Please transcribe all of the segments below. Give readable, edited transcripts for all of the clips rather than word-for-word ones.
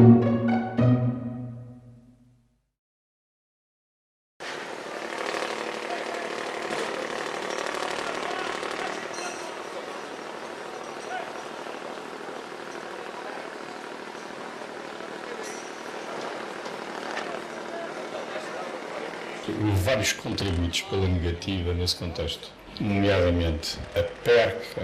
Houve vários contributos pela negativa nesse contexto, nomeadamente a perca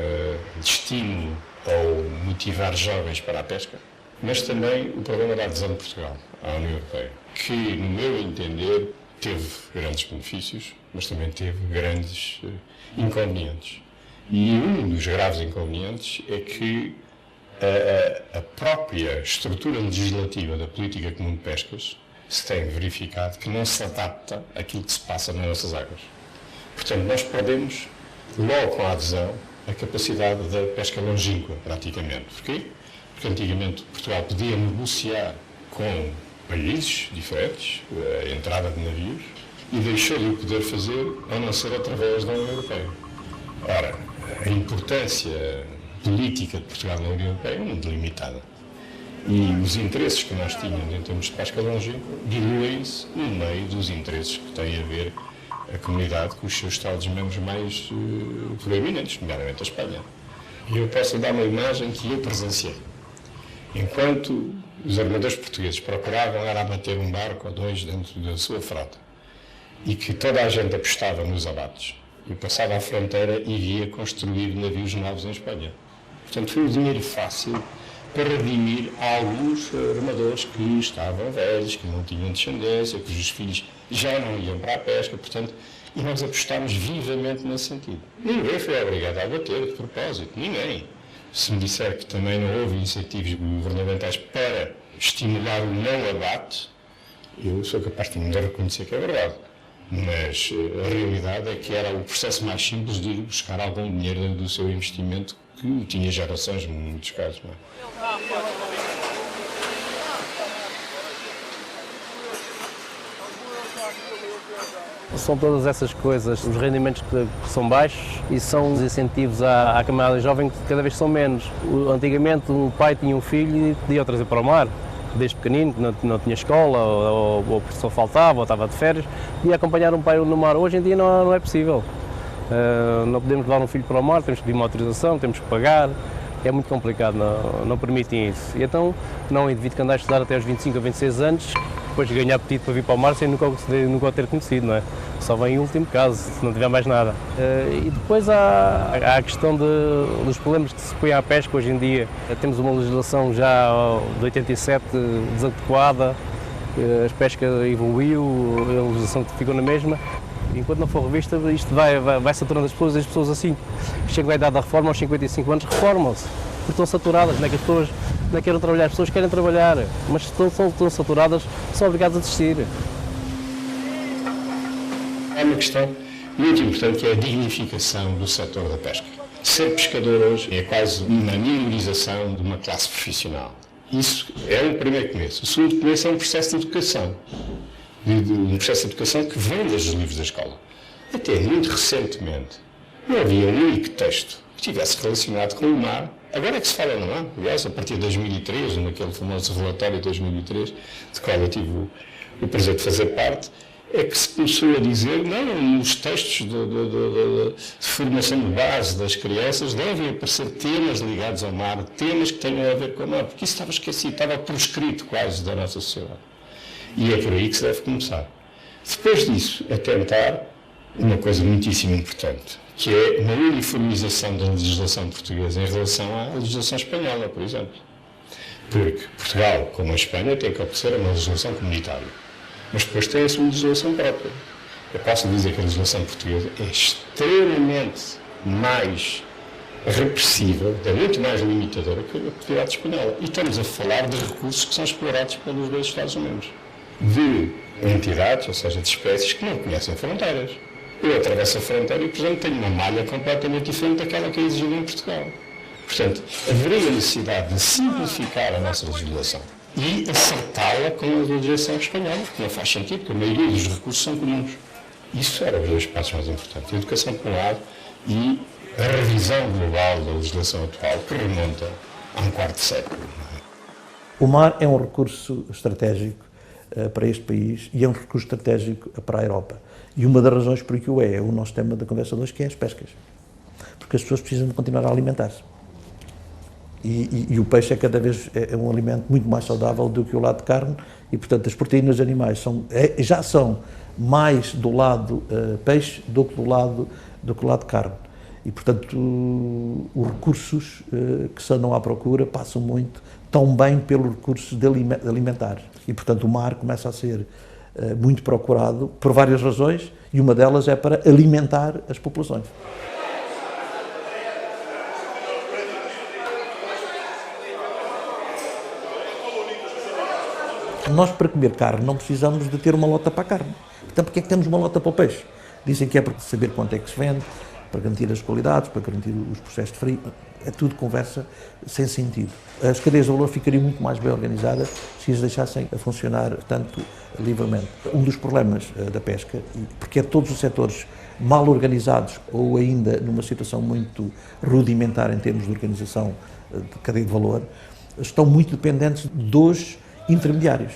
de estímulo ao motivar jovens para a pesca, mas também o problema da adesão de Portugal à União Europeia, que, no meu entender, teve grandes benefícios, mas também teve grandes inconvenientes. E um dos graves inconvenientes é que a própria estrutura legislativa da política comum de pescas se tem verificado que não se adapta àquilo que se passa nas nossas águas. Portanto, nós perdemos, logo com a adesão, a capacidade da pesca longínqua, praticamente. Porquê? Porque antigamente Portugal podia negociar com países diferentes a entrada de navios e deixou de o poder fazer a não ser através da União Europeia. Ora, a importância política de Portugal na União Europeia é muito limitada. E os interesses que nós tínhamos em termos de pesca longínqua diluem-se no meio dos interesses que tem a ver a comunidade com os seus Estados-membros mais proeminentes, nomeadamente a Espanha. E eu posso dar uma imagem que eu presenciei. Enquanto os armadores portugueses procuravam era abater um barco ou dois dentro da sua frota e que toda a gente apostava nos abates, eu passava à fronteira e via construir navios novos em Espanha. Portanto, foi um dinheiro fácil para redimir alguns armadores que estavam velhos, que não tinham descendência, cujos filhos já não iam para a pesca, portanto, e nós apostámos vivamente nesse sentido. Ninguém foi obrigado a abater de propósito, ninguém. Se me disser que também não houve incentivos governamentais para estimular o não abate, eu sou capaz de reconhecer que é verdade. Mas a realidade é que era o processo mais simples de ir buscar algum dinheiro do seu investimento que tinha gerações, em muitos casos. Não é? São todas essas coisas, os rendimentos que são baixos e são os incentivos à camada jovem que cada vez são menos. Antigamente um pai tinha um filho e podia trazer para o mar, desde pequenino, que não tinha escola, ou o professor faltava, ou estava de férias, e acompanhar um pai no mar. Hoje em dia não é possível. Não podemos levar um filho para o mar, temos que pedir uma autorização, temos que pagar, é muito complicado, não permitem isso. E então, não é indivíduo que anda a estudar até aos 25 ou 26 anos, depois de ganhar apetite para vir para o mar sem nunca o ter conhecido, não é? Só vem em último caso, se não tiver mais nada. E depois há a questão dos problemas que se põe à pesca hoje em dia. Temos uma legislação já de 87 desadequada, a pesca evoluiu, a legislação ficou na mesma. Enquanto não for revista, isto vai saturando as pessoas assim, chegam à idade da reforma, aos 55 anos, reformam-se, porque estão saturadas, não é que as pessoas não querem trabalhar, as pessoas querem trabalhar, mas estão saturadas, são obrigadas a desistir. Há uma questão muito importante que é a dignificação do setor da pesca. Ser pescador hoje é quase uma minorização de uma classe profissional. Isso é um primeiro começo. O segundo começo é um processo de educação. Um processo de educação que vem dos livros da escola. Até muito recentemente não havia um único texto que estivesse relacionado com o mar. Agora é que se fala no mar. Aliás, a partir de 2003, naquele famoso relatório de 2003, de qual eu tive o prazer de fazer parte, é que se começou a dizer, não, nos textos de formação de base das crianças devem aparecer temas ligados ao mar, temas que tenham a ver com o mar, porque isso estava esquecido, estava proscrito quase da nossa sociedade. E é por aí que se deve começar. Depois disso, é tentar uma coisa muitíssimo importante, que é uma uniformização da legislação portuguesa em relação à legislação espanhola, por exemplo. Porque Portugal, como a Espanha, tem que obedecer a uma legislação comunitária, mas depois tem a sua legislação própria. Eu posso dizer que a legislação portuguesa é extremamente mais repressiva, é muito mais limitadora que a atividade espanhola. E estamos a falar de recursos que são explorados pelos dois Estados-membros. De entidades, ou seja, de espécies que não conhecem fronteiras. Eu atravesso a fronteira e, por exemplo, tenho uma malha completamente diferente daquela que é exigida em Portugal. Portanto, haveria necessidade de simplificar a nossa legislação e acertá-la com a legislação espanhola, porque não faz sentido, porque a maioria dos recursos são comuns. Isso eram os dois passos mais importantes. A educação, por um lado, e a revisão global da legislação atual, que remonta a um quarto de século. O mar é um recurso estratégico para este país e é um recurso estratégico para a Europa. E uma das razões por que o é o nosso tema da conversa de hoje, que é as pescas. Porque as pessoas precisam de continuar a alimentar-se. E o peixe é cada vez um alimento muito mais saudável do que o lado de carne e, portanto, as proteínas animais já são mais do lado peixe do que do lado de carne. E, portanto, os recursos que se andam à procura passam muito também pelos recursos alimentares. E, portanto, o mar começa a ser muito procurado por várias razões e uma delas é para alimentar as populações. Nós, para comer carne, não precisamos de ter uma lota para a carne. Então, porque é que temos uma lota para o peixe? Dizem que é para saber quanto é que se vende, para garantir as qualidades, para garantir os processos de frio. É tudo conversa sem sentido. As cadeias de valor ficariam muito mais bem organizadas se as deixassem a funcionar tanto livremente. Um dos problemas da pesca, porque é todos os setores mal organizados ou ainda numa situação muito rudimentar em termos de organização de cadeia de valor, estão muito dependentes dos intermediários.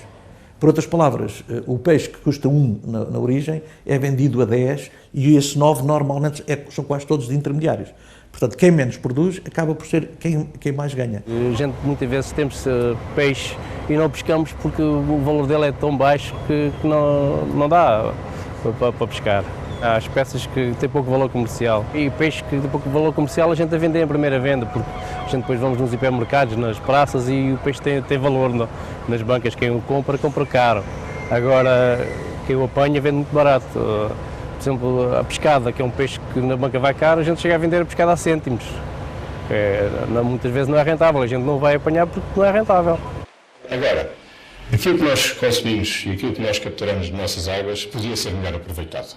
Por outras palavras, o peixe que custa 1 na origem é vendido a 10 e esses 9 normalmente são quase todos de intermediários. Portanto, quem menos produz acaba por ser quem mais ganha. A gente muitas vezes temos peixe e não pescamos porque o valor dele é tão baixo que não dá para pescar. Há espécies que têm pouco valor comercial e peixe que tem pouco valor comercial a gente a vende em primeira venda, porque a gente depois vamos nos hipermercados, nas praças e o peixe tem valor nas bancas. Quem o compra caro. Agora, quem o apanha vende muito barato. Por exemplo, a pescada, que é um peixe que na banca vai caro, a gente chega a vender a pescada a cêntimos. Muitas vezes não é rentável, a gente não vai apanhar porque não é rentável. Agora, aquilo que nós consumimos e aquilo que nós capturamos nas nossas águas podia ser melhor aproveitado.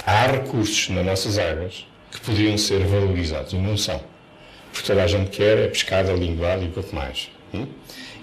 Há recursos nas nossas águas que podiam ser valorizados e não são. Porque toda a gente quer é pescada, linguada e pouco mais.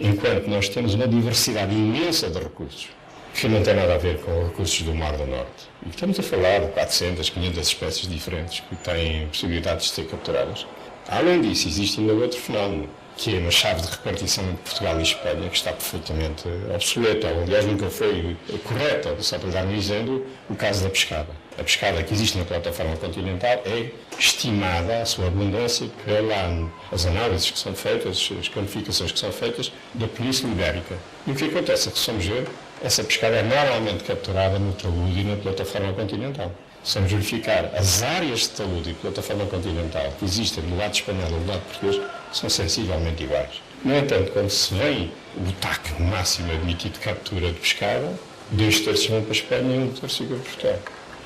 Enquanto nós temos uma diversidade imensa de recursos que não tem nada a ver com os recursos do Mar do Norte. E estamos a falar de 400, 500 espécies diferentes que têm possibilidades de ser capturadas. Além disso, existe ainda outro fenómeno, que é uma chave de repartição entre Portugal e Espanha, que está perfeitamente obsoleta, ou aliás nunca foi correta. Só para dar um exemplo, o caso da pescada. A pescada que existe na plataforma continental é estimada, a sua abundância, pelas análises que são feitas, as quantificações que são feitas da Península Ibérica. E o que acontece é que, se formos ver, essa pescada é normalmente capturada no talude e na plataforma continental. Se vamos verificar as áreas de talude e plataforma continental que existem do lado espanhol e do lado português, são sensivelmente iguais. No entanto, quando se vê o TAC máximo admitido de captura de pescada, 2/3 vão para a Espanha e 1/3 fica para Portugal.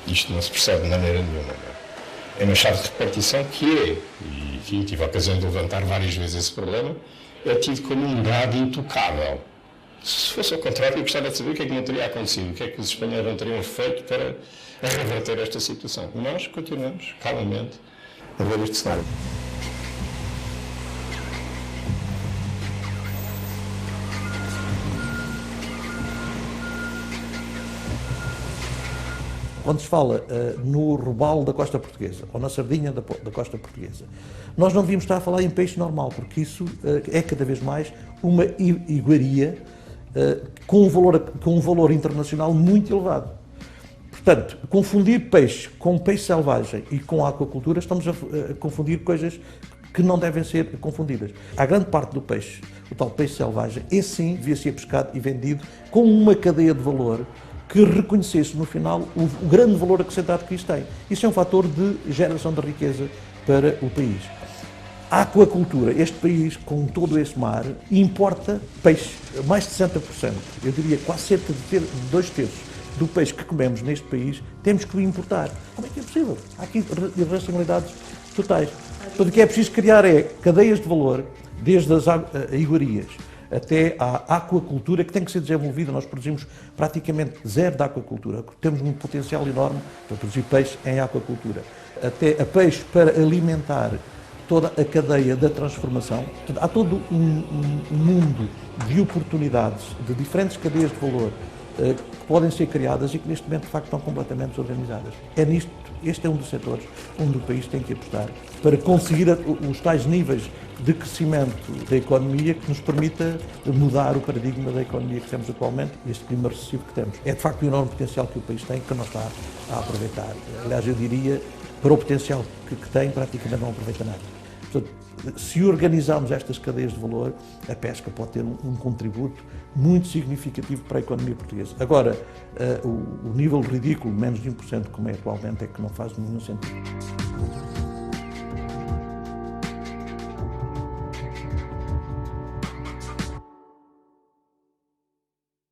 Isto não se percebe de maneira nenhuma. É uma chave de repartição que e enfim, tive a ocasião de levantar várias vezes esse problema, é tido como um dado intocável. Se fosse ao contrário, eu gostava de saber o que é que não teria acontecido, o que é que os espanhóis não teriam feito para reverter esta situação. E nós continuamos, calmamente, a ver este cenário. Quando se fala no robalo da costa portuguesa, ou na sardinha da costa portuguesa, nós não devíamos estar a falar em peixe normal, porque isso é cada vez mais uma iguaria com um valor internacional muito elevado. Portanto, confundir peixe com peixe selvagem e com aquacultura, estamos a confundir coisas que não devem ser confundidas. A grande parte do peixe, o tal peixe selvagem, esse sim devia ser pescado e vendido com uma cadeia de valor que reconhecesse no final o grande valor acrescentado que isto tem. Isso é um fator de geração de riqueza para o país. A aquacultura, este país, com todo esse mar, importa peixe, mais de 60%. Eu diria quase cerca de 2/3 do peixe que comemos neste país, temos que o importar. Como é que é possível? Há aqui irracionalidades totais. Portanto, o que é preciso criar é cadeias de valor, desde as iguarias até à aquacultura, que tem que ser desenvolvida. Nós produzimos praticamente zero de aquacultura. Temos um potencial enorme para produzir peixe em aquacultura. Até a peixe para alimentar toda a cadeia da transformação. Portanto, há todo um mundo de oportunidades, de diferentes cadeias de valor que podem ser criadas e que neste momento de facto estão completamente desorganizadas. É nisto, este é um dos setores onde o país tem que apostar para conseguir os tais níveis de crescimento da economia que nos permita mudar o paradigma da economia que temos atualmente e este clima recessivo que temos. É de facto um enorme potencial que o país tem que não está a aproveitar. Aliás, eu diria, para o potencial que tem, praticamente não aproveita nada. Portanto, se organizarmos estas cadeias de valor, a pesca pode ter um contributo muito significativo para a economia portuguesa. Agora, o nível ridículo, menos de 1%, como é atualmente, é que não faz nenhum sentido.